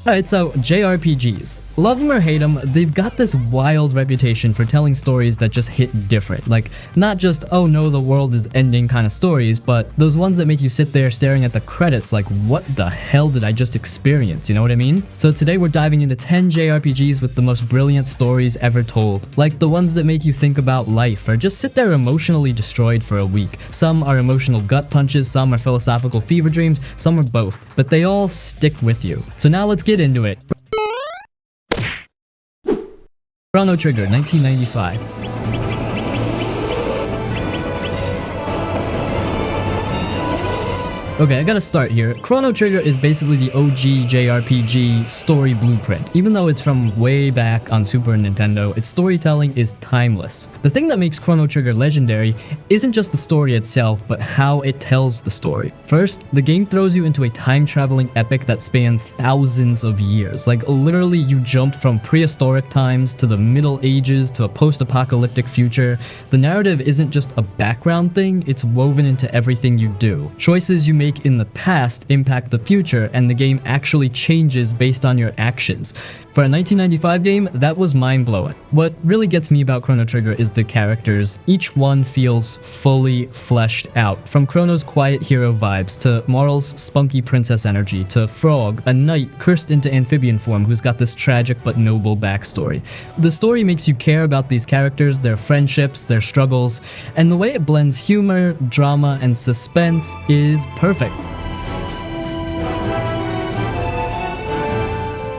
Alright, so JRPGs. Love them or hate them, they've got this wild reputation for telling stories that just hit different. Like, not just, oh no, the world is ending kind of stories, but those ones that make you sit there staring at the credits like, what the hell did I just experience, you know what I mean? So today we're diving into 10 JRPGs with the most brilliant stories ever told. Like the ones that make you think about life, or just sit there emotionally destroyed for a week. Some are emotional gut punches, some are philosophical fever dreams, some are both, but they all stick with you. So now let's get into it. Chrono Trigger, 1995. Okay, I gotta start here. Chrono Trigger is basically the OG JRPG story blueprint. Even though it's from way back on Super Nintendo, its storytelling is timeless. The thing that makes Chrono Trigger legendary isn't just the story itself, but how it tells the story. First, the game throws you into a time-traveling epic that spans thousands of years. Like, literally, you jump from prehistoric times to the Middle Ages to a post-apocalyptic future. The narrative isn't just a background thing, it's woven into everything you do. Choices you make in the past impact the future, and the game actually changes based on your actions. For a 1995 game, that was mind-blowing. What really gets me about Chrono Trigger is the characters. Each one feels fully fleshed out. From Chrono's quiet hero vibes, to Marl's spunky princess energy, to Frog, a knight cursed into amphibian form who's got this tragic but noble backstory. The story makes you care about these characters, their friendships, their struggles, and the way it blends humor, drama, and suspense is perfect.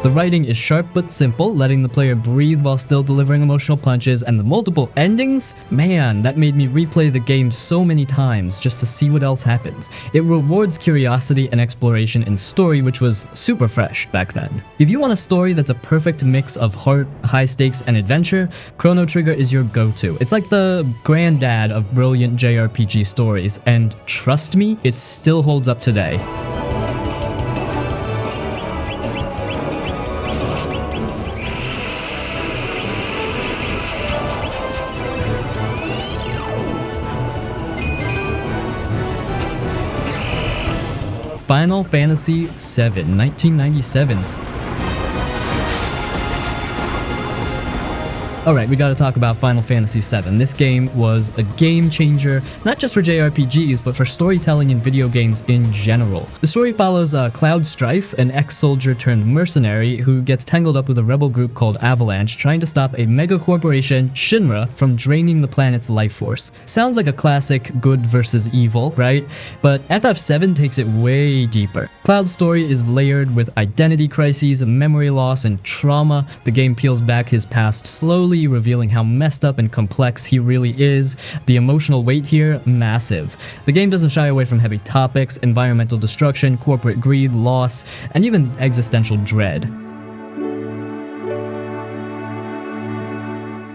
The writing is sharp but simple, letting the player breathe while still delivering emotional punches, and the multiple endings? Man, that made me replay the game so many times just to see what else happens. It rewards curiosity and exploration in story, which was super fresh back then. If you want a story that's a perfect mix of heart, high stakes, and adventure, Chrono Trigger is your go-to. It's like the granddad of brilliant JRPG stories, and trust me, it still holds up today. Final Fantasy VII, 1997. Alright, we gotta talk about Final Fantasy VII. This game was a game changer, not just for JRPGs, but for storytelling in video games in general. The story follows Cloud Strife, an ex-soldier turned mercenary who gets tangled up with a rebel group called Avalanche, trying to stop a mega corporation, Shinra, from draining the planet's life force. Sounds like a classic good versus evil, right? But FF7 takes it way deeper. Cloud's story is layered with identity crises, memory loss, and trauma. The game peels back his past slowly, revealing how messed up and complex he really is. The emotional weight here, massive. The game doesn't shy away from heavy topics, environmental destruction, corporate greed, loss, and even existential dread.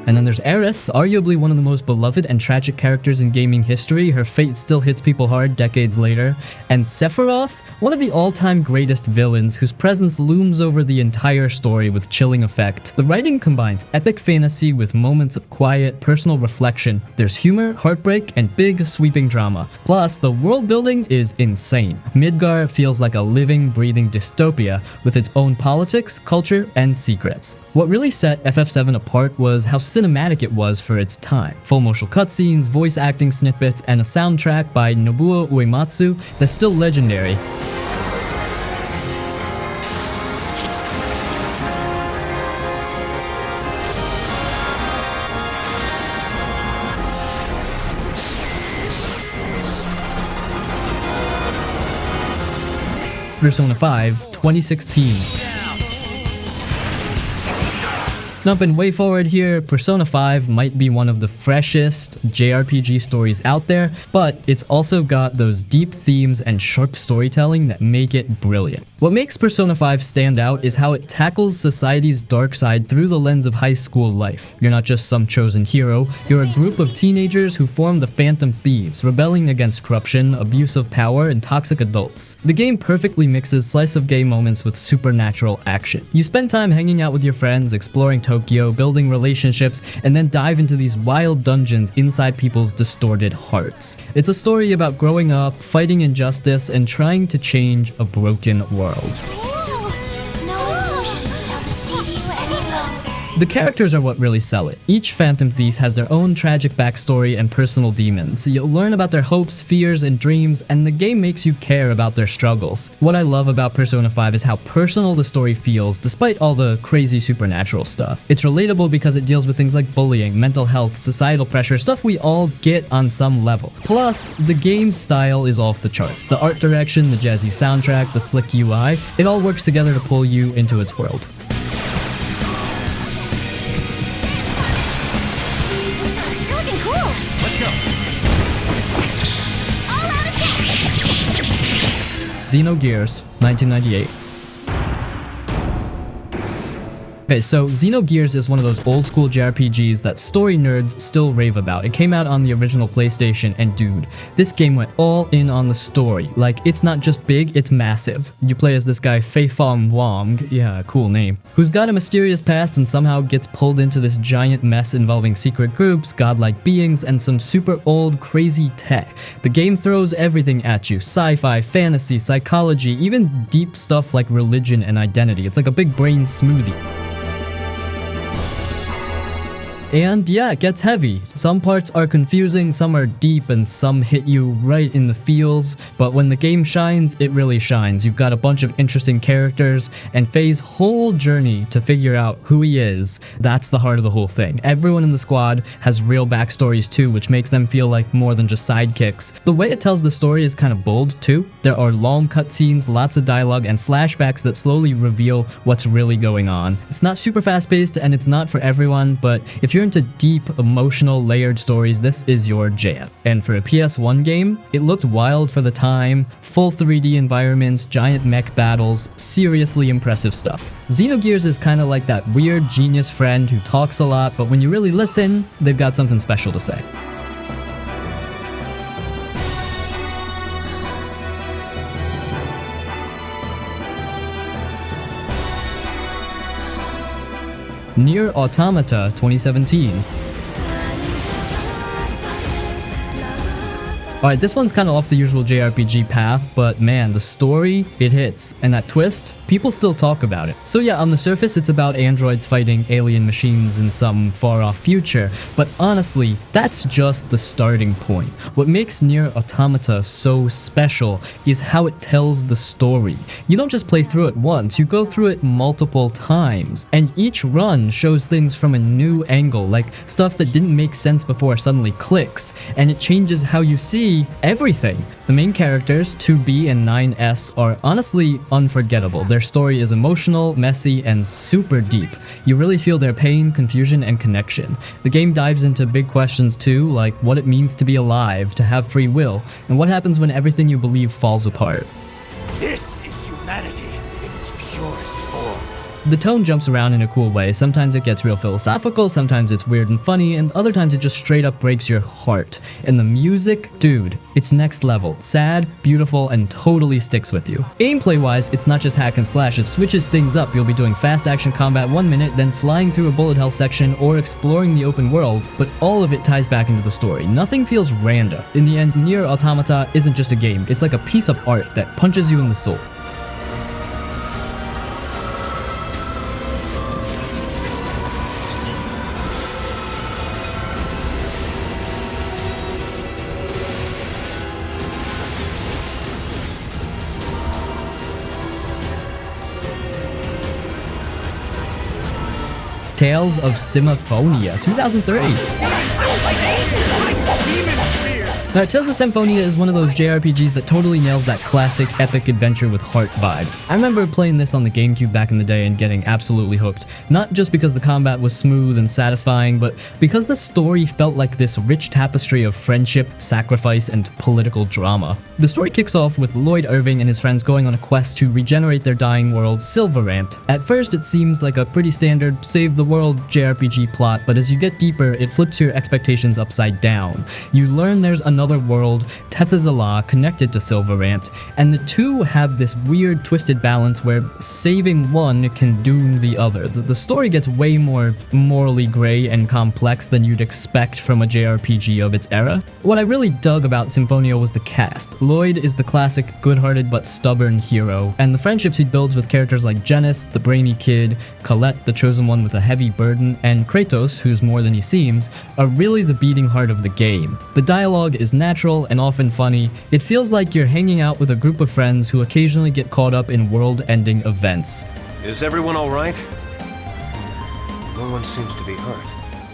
And then there's Aerith, arguably one of the most beloved and tragic characters in gaming history. Her fate still hits people hard decades later. And Sephiroth, one of the all-time greatest villains whose presence looms over the entire story with chilling effect. The writing combines epic fantasy with moments of quiet, personal reflection. There's humor, heartbreak, and big, sweeping drama. Plus, the world building is insane. Midgar feels like a living, breathing dystopia with its own politics, culture, and secrets. What really set FF7 apart was how cinematic it was for its time. Full motion cutscenes, voice acting snippets, and a soundtrack by Nobuo Uematsu that's still legendary. Persona 5, 2016. Jumping way forward here, Persona 5 might be one of the freshest JRPG stories out there, but it's also got those deep themes and sharp storytelling that make it brilliant. What makes Persona 5 stand out is how it tackles society's dark side through the lens of high school life. You're not just some chosen hero, you're a group of teenagers who form the Phantom Thieves, rebelling against corruption, abuse of power, and toxic adults. The game perfectly mixes slice-of-game moments with supernatural action. You spend time hanging out with your friends, exploring Tokyo, building relationships, and then dive into these wild dungeons inside people's distorted hearts. It's a story about growing up, fighting injustice, and trying to change a broken world. No. The characters are what really sell it. Each Phantom Thief has their own tragic backstory and personal demons. You'll learn about their hopes, fears, and dreams, and the game makes you care about their struggles. What I love about Persona 5 is how personal the story feels, despite all the crazy supernatural stuff. It's relatable because it deals with things like bullying, mental health, societal pressure, stuff we all get on some level. Plus, the game's style is off the charts. The art direction, the jazzy soundtrack, the slick UI, it all works together to pull you into its world. You're looking cool. Let's go. All out attack. Xenogears, 1998. Okay, so Xenogears is one of those old school JRPGs that story nerds still rave about. It came out on the original PlayStation, and dude, this game went all in on the story. Like, it's not just big, it's massive. You play as this guy, Fei Fong Wong, yeah, cool name, who's got a mysterious past and somehow gets pulled into this giant mess involving secret groups, godlike beings, and some super old, crazy tech. The game throws everything at you: sci-fi, fantasy, psychology, even deep stuff like religion and identity. It's like a big brain smoothie. And yeah, it gets heavy. Some parts are confusing, some are deep, and some hit you right in the feels. But when the game shines, it really shines. You've got a bunch of interesting characters, and Fei's whole journey to figure out who he is, that's the heart of the whole thing. Everyone in the squad has real backstories too, which makes them feel like more than just sidekicks. The way it tells the story is kind of bold too. There are long cutscenes, lots of dialogue, and flashbacks that slowly reveal what's really going on. It's not super fast-paced, and it's not for everyone, but if you're into deep, emotional, layered stories, this is your jam. And for a PS1 game, it looked wild for the time, full 3D environments, giant mech battles, seriously impressive stuff. Xenogears is kind of like that weird genius friend who talks a lot, but when you really listen, they've got something special to say. Nier Automata 2017. Alright, this one's kind of off the usual JRPG path, but man, the story, it hits. And that twist, people still talk about it. So yeah, on the surface, it's about androids fighting alien machines in some far-off future, but honestly, that's just the starting point. What makes Nier Automata so special is how it tells the story. You don't just play through it once, you go through it multiple times, and each run shows things from a new angle, like stuff that didn't make sense before suddenly clicks, and it changes how you see everything. The main characters, 2B and 9S, are honestly unforgettable. Their story is emotional, messy, and super deep. You really feel their pain, confusion, and connection. The game dives into big questions too, like what it means to be alive, to have free will, and what happens when everything you believe falls apart. This is humanity in its purest form. The tone jumps around in a cool way. Sometimes it gets real philosophical, sometimes it's weird and funny, and other times it just straight up breaks your heart. And the music, dude, it's next level. Sad, beautiful, and totally sticks with you. Gameplay wise, it's not just hack and slash, it switches things up. You'll be doing fast action combat 1 minute, then flying through a bullet hell section or exploring the open world, but all of it ties back into the story. Nothing feels random. In the end, Nier Automata isn't just a game, it's like a piece of art that punches you in the soul. Tales of Symphonia, 2003. Tales of Symphonia is one of those JRPGs that totally nails that classic epic adventure with heart vibe. I remember playing this on the GameCube back in the day and getting absolutely hooked. Not just because the combat was smooth and satisfying, but because the story felt like this rich tapestry of friendship, sacrifice, and political drama. The story kicks off with Lloyd Irving and his friends going on a quest to regenerate their dying world, Silverant. At first, it seems like a pretty standard save-the-world JRPG plot, but as you get deeper, it flips your expectations upside down. You learn there's another world, Tethazala, connected to Silverant, and the two have this weird twisted balance where saving one can doom the other. The story gets way more morally gray and complex than you'd expect from a JRPG of its era. What I really dug about Symphonia was the cast. Lloyd is the classic good-hearted but stubborn hero, and the friendships he builds with characters like Genis, the brainy kid, Colette, the chosen one with a heavy burden, and Kratos, who's more than he seems, are really the beating heart of the game. The dialogue is natural and often funny. It feels like you're hanging out with a group of friends who occasionally get caught up in world-ending events. Is everyone alright? No one seems to be hurt.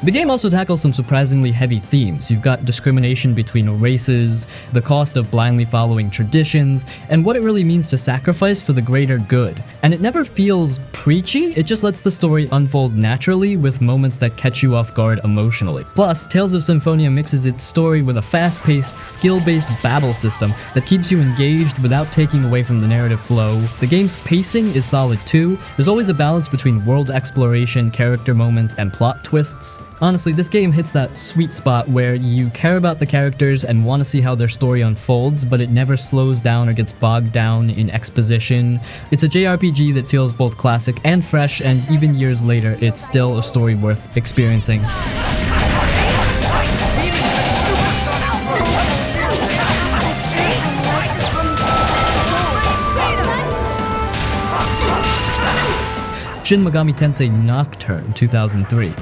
The game also tackles some surprisingly heavy themes. You've got discrimination between races, the cost of blindly following traditions, and what it really means to sacrifice for the greater good. And it never feels preachy, it just lets the story unfold naturally with moments that catch you off guard emotionally. Plus, Tales of Symphonia mixes its story with a fast-paced, skill-based battle system that keeps you engaged without taking away from the narrative flow. The game's pacing is solid too. There's always a balance between world exploration, character moments, and plot twists. Honestly, this game hits that sweet spot where you care about the characters and want to see how their story unfolds, but it never slows down or gets bogged down in exposition. It's a JRPG that feels both classic and fresh, and even years later, it's still a story worth experiencing. Shin Megami Tensei Nocturne, 2003.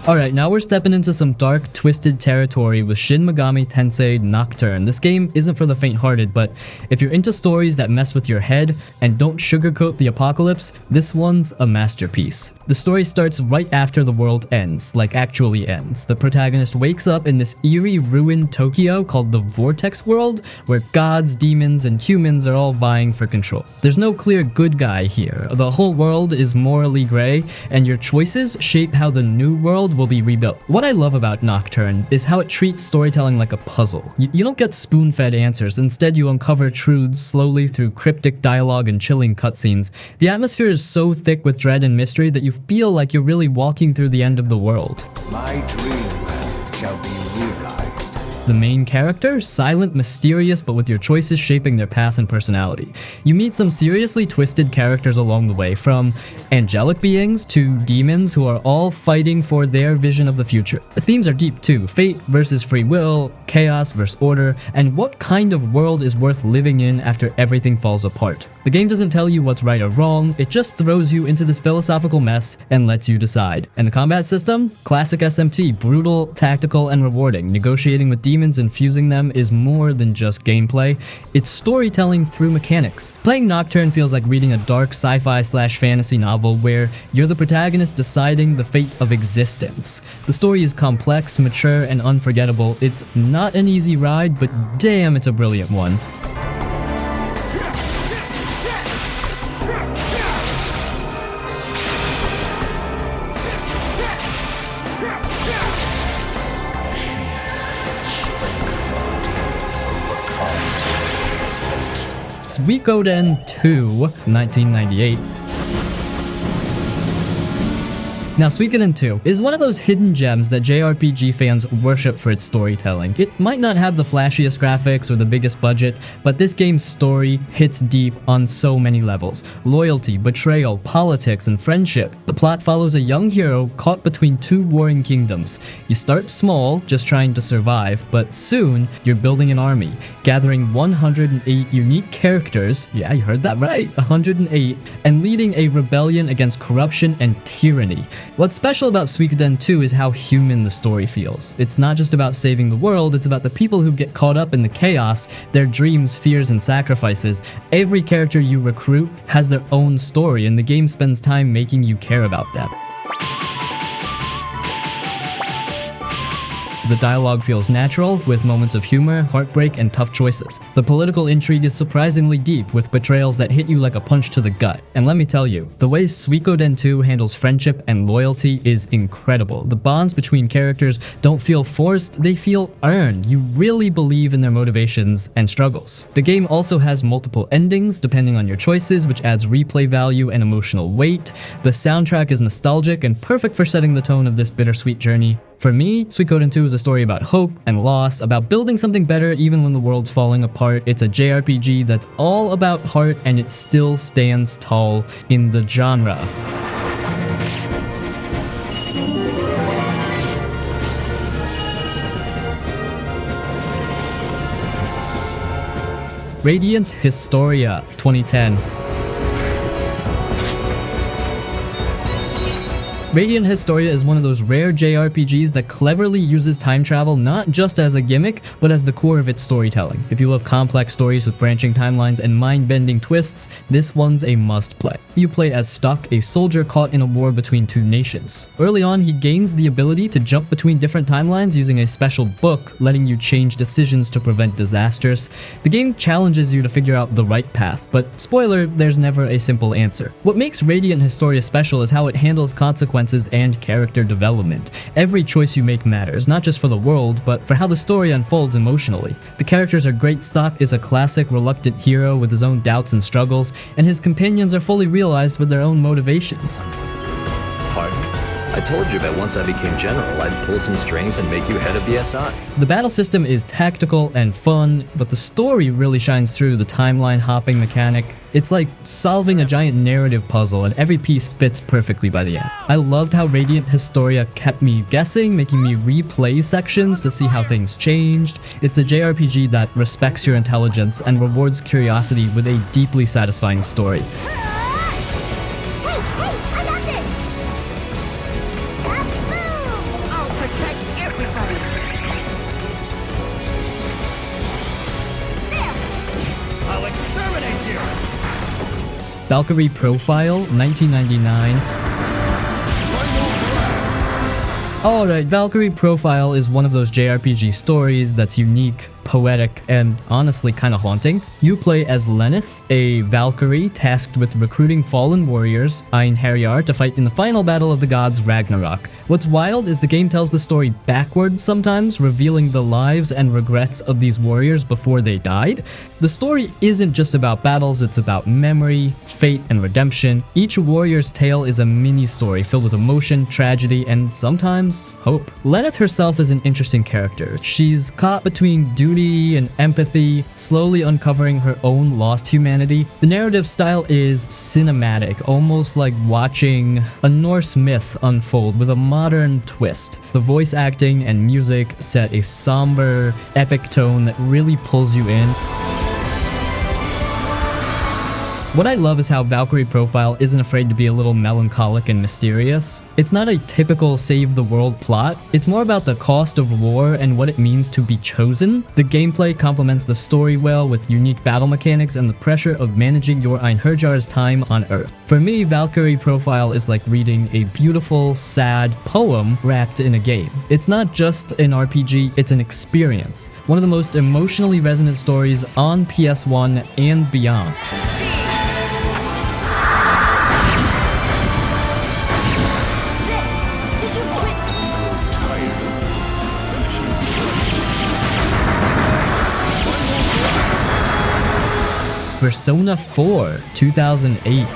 Alright, now we're stepping into some dark, twisted territory with Shin Megami Tensei Nocturne. This game isn't for the faint-hearted, but if you're into stories that mess with your head and don't sugarcoat the apocalypse, this one's a masterpiece. The story starts right after the world ends, like actually ends. The protagonist wakes up in this eerie, ruined Tokyo called the Vortex World, where gods, demons, and humans are all vying for control. There's no clear good guy here. The whole world is morally gray, and your choices shape how the new world will be rebuilt. What I love about Nocturne is how it treats storytelling like a puzzle. You don't get spoon-fed answers, instead you uncover truths slowly through cryptic dialogue and chilling cutscenes. The atmosphere is so thick with dread and mystery that you feel like you're really walking through the end of the world. My dream shall be realized. The main character, silent, mysterious, but with your choices shaping their path and personality. You meet some seriously twisted characters along the way, from angelic beings to demons who are all fighting for their vision of the future. The themes are deep too: fate versus free will, chaos versus order, and what kind of world is worth living in after everything falls apart. The game doesn't tell you what's right or wrong, it just throws you into this philosophical mess and lets you decide. And the combat system? Classic SMT, brutal, tactical, and rewarding. Negotiating with demons and fusing them is more than just gameplay, it's storytelling through mechanics. Playing Nocturne feels like reading a dark sci-fi/fantasy novel where you're the protagonist deciding the fate of existence. The story is complex, mature, and unforgettable. It's not an easy ride, but damn, it's a brilliant one. Suikoden II, 1998. Now, Suikoden II is one of those hidden gems that JRPG fans worship for its storytelling. It might not have the flashiest graphics or the biggest budget, but this game's story hits deep on so many levels. Loyalty, betrayal, politics, and friendship. The plot follows a young hero caught between two warring kingdoms. You start small, just trying to survive, but soon you're building an army, gathering 108 unique characters, yeah, you heard that right, 108, and leading a rebellion against corruption and tyranny. What's special about Suikoden 2 is how human the story feels. It's not just about saving the world, it's about the people who get caught up in the chaos, their dreams, fears, and sacrifices. Every character you recruit has their own story, and the game spends time making you care about them. The dialogue feels natural, with moments of humor, heartbreak, and tough choices. The political intrigue is surprisingly deep, with betrayals that hit you like a punch to the gut. And let me tell you, the way Suikoden II handles friendship and loyalty is incredible. The bonds between characters don't feel forced, they feel earned. You really believe in their motivations and struggles. The game also has multiple endings depending on your choices, which adds replay value and emotional weight. The soundtrack is nostalgic and perfect for setting the tone of this bittersweet journey. For me, Suikoden II is a story about hope and loss, about building something better even when the world's falling apart. It's a JRPG that's all about heart, and it still stands tall in the genre. Radiant Historia 2010. Radiant Historia is one of those rare JRPGs that cleverly uses time travel not just as a gimmick, but as the core of its storytelling. If you love complex stories with branching timelines and mind-bending twists, this one's a must-play. You play as Stock, a soldier caught in a war between two nations. Early on, he gains the ability to jump between different timelines using a special book, letting you change decisions to prevent disasters. The game challenges you to figure out the right path, but spoiler, there's never a simple answer. What makes Radiant Historia special is how it handles consequences and character development. Every choice you make matters, not just for the world, but for how the story unfolds emotionally. The characters are great. Stock is a classic reluctant hero with his own doubts and struggles, and his companions are fully realized with their own motivations. Pardon? I told you that once I became general, I'd pull some strings and make you head of the SI. The battle system is tactical and fun, but the story really shines through the timeline hopping mechanic. It's like solving a giant narrative puzzle, and every piece fits perfectly by the end. I loved how Radiant Historia kept me guessing, making me replay sections to see how things changed. It's a JRPG that respects your intelligence and rewards curiosity with a deeply satisfying story. Valkyrie Profile, 1999. Alright, Valkyrie Profile is one of those JRPG stories that's unique, poetic, and honestly kinda haunting. You play as Lenneth, a Valkyrie tasked with recruiting fallen warriors, Einherjar, to fight in the final battle of the gods Ragnarok. What's wild is the game tells the story backwards sometimes, revealing the lives and regrets of these warriors before they died. The story isn't just about battles, it's about memory, fate, and redemption. Each warrior's tale is a mini-story filled with emotion, tragedy, and sometimes hope. Lenneth herself is an interesting character. She's caught between duty and empathy, slowly uncovering her own lost humanity. The narrative style is cinematic, almost like watching a Norse myth unfold with a modern twist. The voice acting and music set a somber, epic tone that really pulls you in. What I love is how Valkyrie Profile isn't afraid to be a little melancholic and mysterious. It's not a typical save the world plot, it's more about the cost of war and what it means to be chosen. The gameplay complements the story well with unique battle mechanics and the pressure of managing your Einherjar's time on Earth. For me, Valkyrie Profile is like reading a beautiful, sad poem wrapped in a game. It's not just an RPG, it's an experience. One of the most emotionally resonant stories on PS1 and beyond. Persona 4, 2008.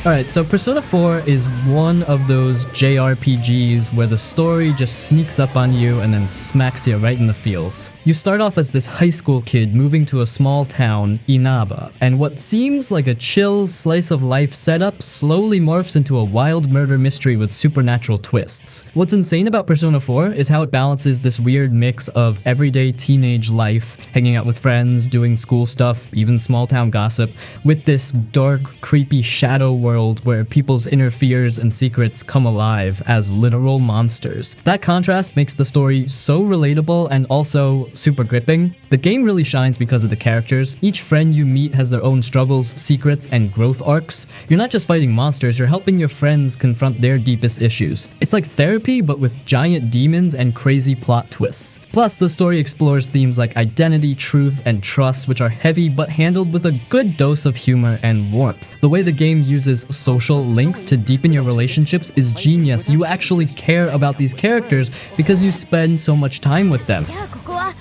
Alright, so Persona 4 is one of those JRPGs where the story just sneaks up on you and then smacks you right in the feels. You start off as this high school kid moving to a small town, Inaba, and what seems like a chill slice of life setup slowly morphs into a wild murder mystery with supernatural twists. What's insane about Persona 4 is how it balances this weird mix of everyday teenage life, hanging out with friends, doing school stuff, even small town gossip, with this dark, creepy shadow world world where people's inner fears and secrets come alive as literal monsters. That contrast makes the story so relatable and also super gripping. The game really shines because of the characters. Each friend you meet has their own struggles, secrets, and growth arcs. You're not just fighting monsters, you're helping your friends confront their deepest issues. It's like therapy, but with giant demons and crazy plot twists. Plus, the story explores themes like identity, truth, and trust, which are heavy but handled with a good dose of humor and warmth. The way the game uses social links to deepen your relationships is genius. You actually care about these characters because you spend so much time with them. じゃあここは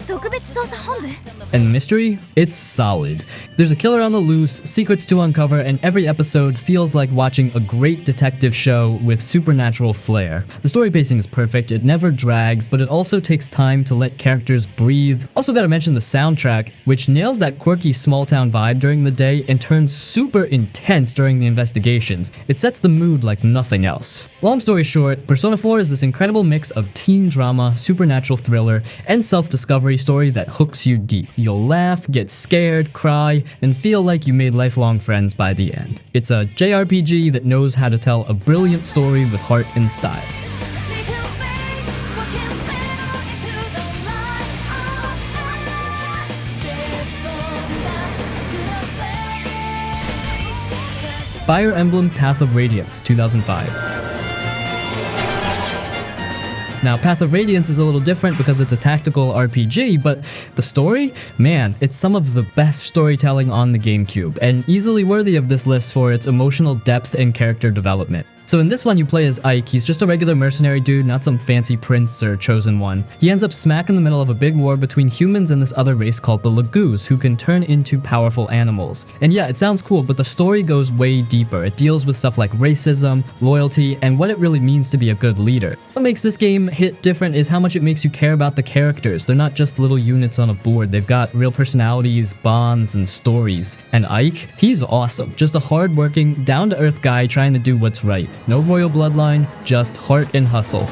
特別捜査本部 And mystery? It's solid. There's a killer on the loose, secrets to uncover, and every episode feels like watching a great detective show with supernatural flair. The story pacing is perfect, it never drags, but it also takes time to let characters breathe. Also gotta mention the soundtrack, which nails that quirky small town vibe during the day and turns super intense during the investigations. It sets the mood like nothing else. Long story short, Persona 4 is this incredible mix of teen drama, supernatural thriller, and self-discovery story that hooks you deep. You'll laugh, get scared, cry, and feel like you made lifelong friends by the end. It's a JRPG that knows how to tell a brilliant story with heart and style. Fire Emblem Path of Radiance, 2005. Now, Path of Radiance is a little different because it's a tactical RPG, but the story? Man, it's some of the best storytelling on the GameCube, and easily worthy of this list for its emotional depth and character development. So in this one, you play as Ike. He's just a regular mercenary dude, not some fancy prince or chosen one. He ends up smack in the middle of a big war between humans and this other race called the Lagoos, who can turn into powerful animals. And yeah, it sounds cool, but the story goes way deeper. It deals with stuff like racism, loyalty, and what it really means to be a good leader. What makes this game hit different is how much it makes you care about the characters. They're not just little units on a board. They've got real personalities, bonds, and stories. And Ike, he's awesome. Just a hard-working, down-to-earth guy trying to do what's right. No royal bloodline, just heart and hustle.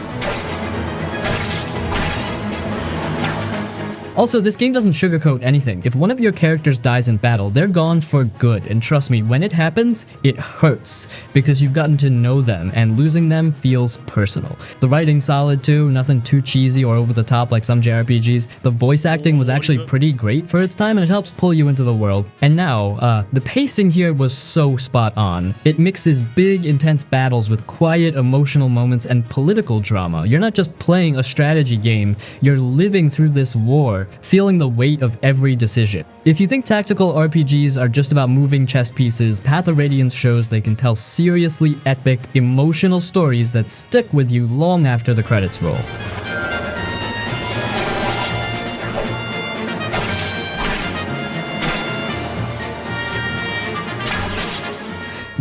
Also, this game doesn't sugarcoat anything. If one of your characters dies in battle, they're gone for good. And trust me, when it happens, it hurts because you've gotten to know them and losing them feels personal. The writing's solid too, nothing too cheesy or over the top like some JRPGs. The voice acting was actually pretty great for its time and it helps pull you into the world. And now, the pacing here was so spot on. It mixes big, intense battles with quiet, emotional moments and political drama. You're not just playing a strategy game, you're living through this war, feeling the weight of every decision. If you think tactical RPGs are just about moving chess pieces, Path of Radiance shows they can tell seriously epic, emotional stories that stick with you long after the credits roll.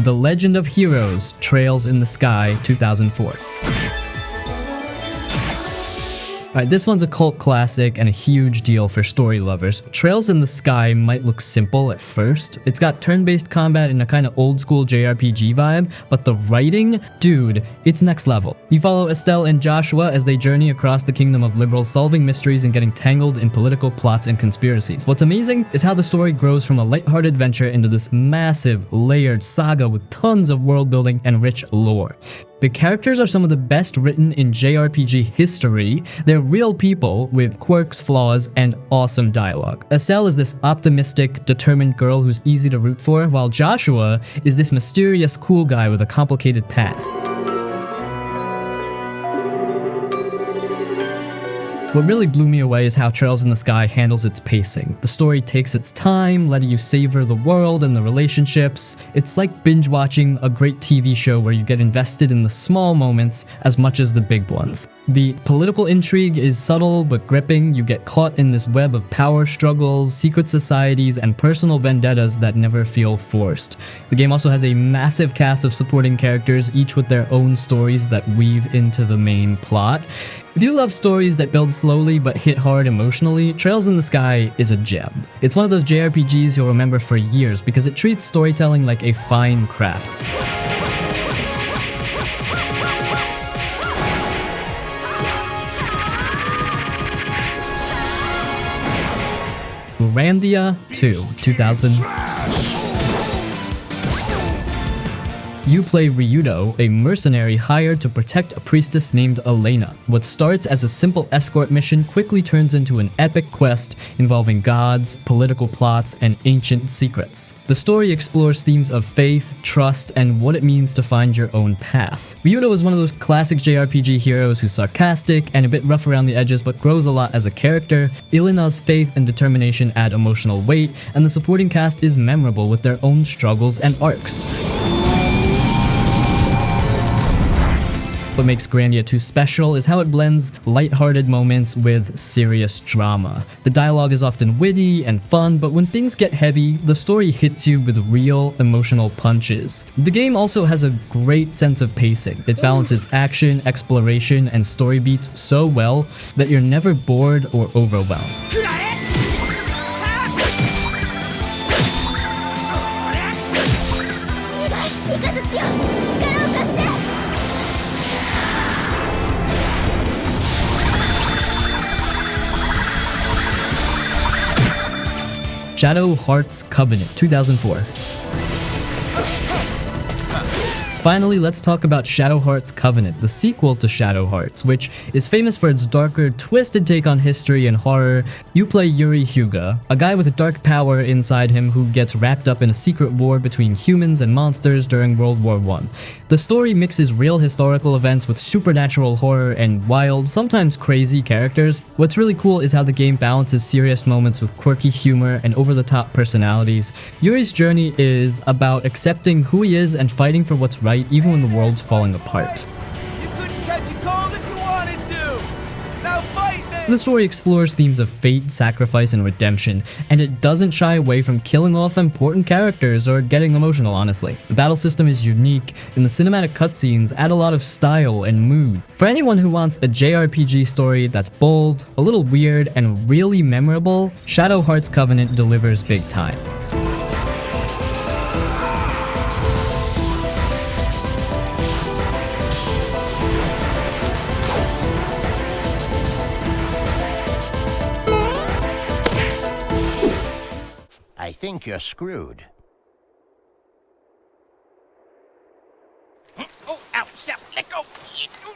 The Legend of Heroes: Trails in the Sky, 2004. Alright, this one's a cult classic and a huge deal for story lovers. Trails in the Sky might look simple at first. It's got turn-based combat and a kind of old-school JRPG vibe, but the writing? Dude, it's next level. You follow Estelle and Joshua as they journey across the kingdom of liberals, solving mysteries and getting tangled in political plots and conspiracies. What's amazing is how the story grows from a lighthearted adventure into this massive, layered saga with tons of world building and rich lore. The characters are some of the best written in JRPG history. They're real people with quirks, flaws, and awesome dialogue. Estelle is this optimistic, determined girl who's easy to root for, while Joshua is this mysterious, cool guy with a complicated past. What really blew me away is how Trails in the Sky handles its pacing. The story takes its time, letting you savor the world and the relationships. It's like binge watching a great TV show where you get invested in the small moments as much as the big ones. The political intrigue is subtle but gripping. You get caught in this web of power struggles, secret societies, and personal vendettas that never feel forced. The game also has a massive cast of supporting characters, each with their own stories that weave into the main plot. If you love stories that build slowly but hit hard emotionally, Trails in the Sky is a gem. It's one of those JRPGs you'll remember for years because it treats storytelling like a fine craft. Grandia II, 2000. You play Ryudo, a mercenary hired to protect a priestess named Elena. What starts as a simple escort mission quickly turns into an epic quest involving gods, political plots, and ancient secrets. The story explores themes of faith, trust, and what it means to find your own path. Ryudo is one of those classic JRPG heroes who's sarcastic and a bit rough around the edges but grows a lot as a character. Elena's faith and determination add emotional weight, and the supporting cast is memorable with their own struggles and arcs. What makes Grandia II special is how it blends lighthearted moments with serious drama. The dialogue is often witty and fun, but when things get heavy, the story hits you with real emotional punches. The game also has a great sense of pacing. It balances action, exploration, and story beats so well that you're never bored or overwhelmed. Shadow Heart's Covenant, 2004. Finally, let's talk about Shadow Heart's Covenant, the sequel to Shadow Hearts, which is famous for its darker, twisted take on history and horror. You play Yuri Hyuga, a guy with a dark power inside him who gets wrapped up in a secret war between humans and monsters during World War I. The story mixes real historical events with supernatural horror and wild, sometimes crazy characters. What's really cool is how the game balances serious moments with quirky humor and over-the-top personalities. Yuri's journey is about accepting who he is and fighting for what's right even when the world's falling apart. You couldn't catch a cold if you wanted to! Now fight, man! The story explores themes of fate, sacrifice, and redemption, and it doesn't shy away from killing off important characters or getting emotional, honestly. The battle system is unique, and the cinematic cutscenes add a lot of style and mood. For anyone who wants a JRPG story that's bold, a little weird, and really memorable, Shadow Heart's Covenant delivers big time. I think you're screwed.